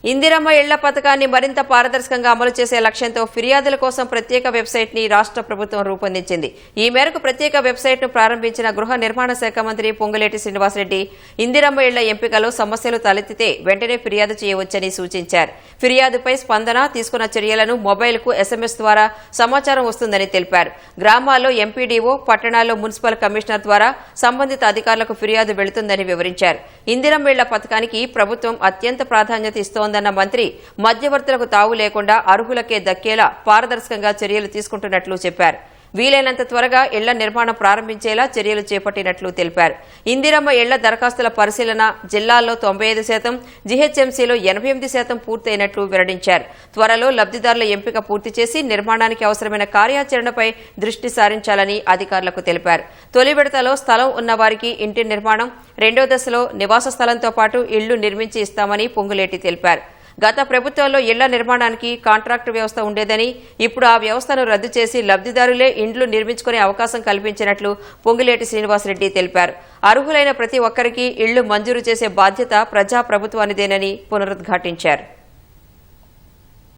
ఇందిరమ్మ ఇళ్ల పథకాన్ని మరింత పారదర్శకంగా అమలు చేసే లక్ష్యంతో ఫిర్యాదుల కోసం ప్రత్యేక వెబ్సైట్ ని రాష్ట్ర ప్రభుత్వం రూపొందించింది. ఈ మేరకు ప్రత్యేక వెబ్సైట్ ను ప్రారంభించిన గృహ నిర్మాణ శాఖ మంత్రి పొంగులేటి శ్రీనివాసరెడ్డి ఇందిరమ్మ ఇళ్ల ఎంపికలో సమస్యలు తలెత్తితే వెంటనే ఫిర్యాదు చేయవచ్చని సూచించారు. ఫిర్యాదుపై స్పందన, తీసుకున్న చర్యలను మొబైల్కు SMS ద్వారా సమాచారం వస్తుందని తెలిపారు. గ్రామాల్లో ఎంపీడీఓ, పట్టణాల్లో మున్సిపల్ కమిషనర్ ద్వారా సంబంధిత అధికారులకు ఫిర్యాదు వెళుతుందని వివరించారు. ఇందిరమ్మ ఇళ్ల పథకానికి ప్రభుత్వం అత్యంత ప్రాధాన్యత ఇస్తోందన్న మంత్రి మధ్యవర్తులకు తావు లేకుండా అర్హులకే దక్కేలా పారదర్శకంగా చర్యలు తీసుకుంటున్నట్లు చెప్పారు. వీలైనంత త్వరగా ఇళ్ల నిర్మాణం ప్రారంభించేలా చర్యలు చేపట్టినట్లు తెలిపారు. ఇందిరమ్మ ఇళ్ల దరఖాస్తుల పరిశీలన జిల్లాల్లో 95%, జీహెచ్ఎంసీలో 88% పూర్తయినట్లు వెల్లడించారు. త్వరలో లబ్దిదారుల ఎంపిక పూర్తి చేసి నిర్మాణానికి అవసరమైన కార్యాచరణపై దృష్టి సారించాలని అధికారులకు తెలిపారు. తొలి విడతలో స్థలం ఉన్న వారికి ఇంటి నిర్మాణం, రెండో దశలో నివాస స్థలంతో పాటు ఇళ్లు నిర్మించి ఇస్తామని పొంగులేటి తెలిపారు. గత ప్రభుత్వంలో ఇళ్ల నిర్మాణానికి కాంట్రాక్టు వ్యవస్థ ఉండేదని, ఇప్పుడు ఆ వ్యవస్థను రద్దు చేసి లబ్దిదారులే ఇండ్లు నిర్మించుకునే అవకాశం కల్పించినట్లు పొంగులేటి శ్రీనివాసరెడ్డి తెలిపారు. అర్హులైన ప్రతి ఒక్కరికి ఇళ్లు మంజూరు చేసే బాధ్యత ప్రజాప్రభుత్వానిదేనని పునరుద్ఘాటించారు.